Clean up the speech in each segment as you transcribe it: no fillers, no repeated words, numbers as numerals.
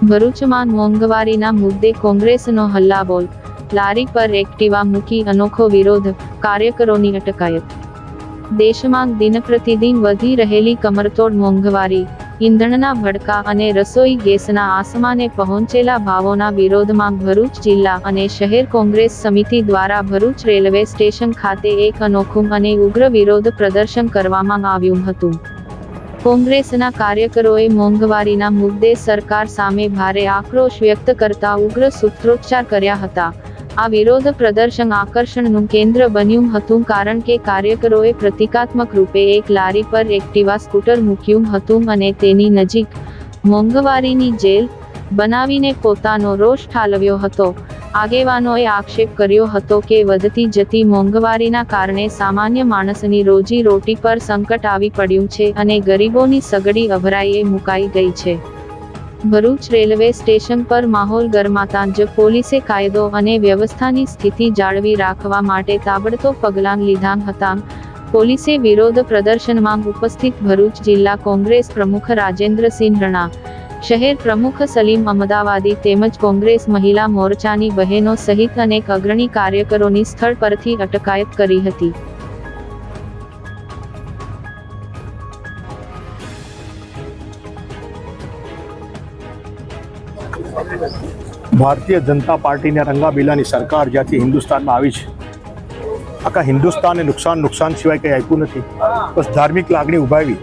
ભરૂચમાં મોંઘવારીના મુદ્દે કોંગ્રેસનો હલ્લાબોલ, લારી પર એક્ટિવા મૂકી અનોખો વિરોધ, કાર્યકરોની અટકાયત। દેશમાં દિનપ્રતિદિન વધી રહેલી કમરતોડ મોંઘવારી, ઈંધણના ભડકા અને રસોઈ ગેસના આસમાને પહોંચેલા ભાવોના વિરોધમાં ભરૂચ જિલ્લા અને શહેર કોંગ્રેસ સમિતિ દ્વારા ભરૂચ રેલવે સ્ટેશન ખાતે એક અનોખું અને ઉગ્ર વિરોધ પ્રદર્શન કરવામાં આવ્યું હતું। કોંગ્રેસના કાર્યકરોએ મોંઘવારીના મુદ્દે સરકાર સામે ભારે આક્રોશ વ્યક્ત કરતા ઉગ્ર સૂત્રોચ્ચાર કર્યા હતા। આ વિરોધ પ્રદર્શન આકર્ષણનું કેન્દ્ર બન્યું હતું કારણ કે કાર્યકરોએ પ્રતિકાત્મક રૂપે એક લારી પર એક્ટિવા સ્કૂટર મૂક્યું હતું અને તેની નજીક મોંઘવારીની જેલ બનાવીને પોતાનો રોષ ઠાલવ્યો હતો। આગેવાનોએ આક્ષેપ કર્યો હતો કે વધતી જતી મોંઘવારીના કારણે સામાન્ય માણસની રોજી રોટી પર સંકટ આવી પડ્યું છે અને ગરીબોની સગડી અભરાઈએ મુકાઈ ગઈ છે। ભરૂચ રેલવે સ્ટેશન પર માહોલ ગરમાતાં જ પોલીસે કાયદો અને વ્યવસ્થાની સ્થિતિ જાળવી રાખવા માટે તાબડતોબ પગલાં લીધા હતા। પોલીસે વિરોધ પ્રદર્શનમાં ઉપસ્થિત ભરૂચ જિલ્લા કોંગ્રેસ પ્રમુખ રાજેન્દ્રસિંહ રણા, શહેર પ્રમુખ સલીમ અમદાવાદી તેમજ કોંગ્રેસ મહિલા મોરચાની બહેનો સહિત અનેક અગ્રણી કાર્યકરોની સ્થળ પરથી અટકાયત કરી હતી। ભારતીય જનતા પાર્ટીની રંગાબીલાની સરકાર જ્યાંથી હિન્દુસ્તાનમાં આવી છે, આખા હિન્દુસ્તાનને નુકસાન સિવાય કંઈ આપ્યું નથી। બસ ધાર્મિક લાગણી ઉભાવી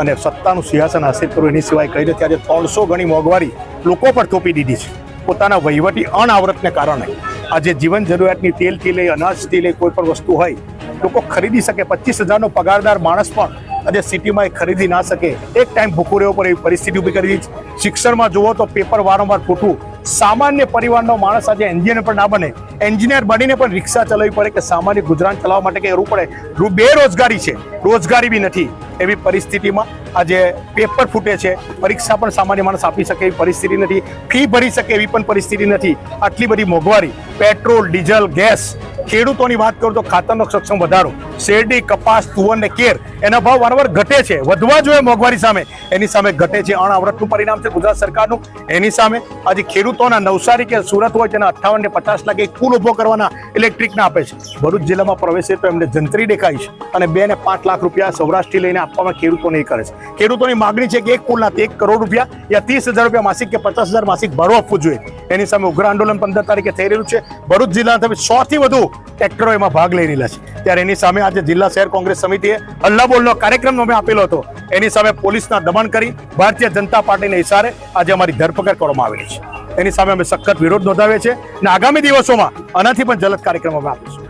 અને સત્તાનું સિંહાસન હાસિલ કરવું એની સિવાય કંઈ નથી। આજે 300 ગણી મોંઘવારી લોકો પર થોપી દીધી છે પોતાના વહીવટી અનાવરતને કારણે। આજે જીવન જરૂરિયાતની તેલથી લઈ અનાજથી લઈ કોઈ પણ વસ્તુ હોય લોકો ખરીદી શકે। 25,000નો પગારદાર માણસ પણ આજે સિટીમાં એ ખરીદી ના શકે, એક ટાઈમ ભૂખું રહેવું પડે એવી પરિસ્થિતિ ઊભી કરી દીધી છે। શિક્ષણમાં જુઓ તો પેપર વારંવાર ફૂટવું, સામાન્ય પરિવારનો માણસ આજે એન્જિનિયર પણ ના બને, એન્જિનિયર બનીને પણ રિક્ષા ચલાવવી પડે કે સામાન્ય ગુજરાન ચલાવવા માટે કંઈ કરવું પડે। બેરોજગારી છે, રોજગારી બી નથી, એવી પરિસ્થિતિમાં આજે પેપર ફૂટે છે, પરીક્ષા પણ સામાન્ય માણસ આપી શકે એવી પરિસ્થિતિ નથી, ફી ભરી શકે એવી પણ પરિસ્થિતિ નથી। આટલી બધી મોંઘવારી, પેટ્રોલ, ડીઝલ, ગેસ, ખેડૂતોની વાત કરું તો ખાતરનો સક્ષમ વધારો, શેરડી, કપાસ, તુવર ને કેર એના ભાવ વારંવાર ઘટે છે, વધવા જોઈએ મોંઘવારી સામે, એની સામે ઘટે છે। અનાવરતનું પરિણામ છે ગુજરાત સરકારનું। એની સામે આજે ખેડૂતોના નવસારી કે સુરત હોય તેના 58 ને 50 લાખ એક પુલ ઉભો કરવાના ઇલેક્ટ્રિકના આપે છે, ભરૂચ જિલ્લામાં પ્રવેશે તો એમને જંત્રી દેખાય છે અને 2 ને 5 લાખ રૂપિયા સૌરાષ્ટ્રથી લઈને આપવામાં ખેડૂતોને કરે છે। ખેડૂતોની માગણી છે કે એક પુલના 1 કરોડ રૂપિયા યા 30,000 રૂપિયા માસિક કે 50,000 માસિક ભાડું આપવું જોઈએ। એની સામે ઉગ્ર આંદોલન 15 તારીખે થઈ રહ્યું છે। ભરૂચ જિલ્લાના 100 થી વધુ ટ્રેક્ટરો એમાં ભાગ લઈ રહેલા છે। ત્યારે એની સામે આજે જિલ્લા શહેર કોંગ્રેસ સમિતિએ હલ્લાબોલનો કાર્યક્રમ અમે આપેલો હતો। એની સામે પોલીસના દમન કરી ભારતીય જનતા પાર્ટીના ઇશારે આજે અમારી ધરપકડ કરવામાં આવેલી છે। એની સામે અમે સખત વિરોધ નોંધાવીએ છીએ અને આગામી દિવસોમાં આનાથી પણ જલદ કાર્યક્રમ અમે આપીશું।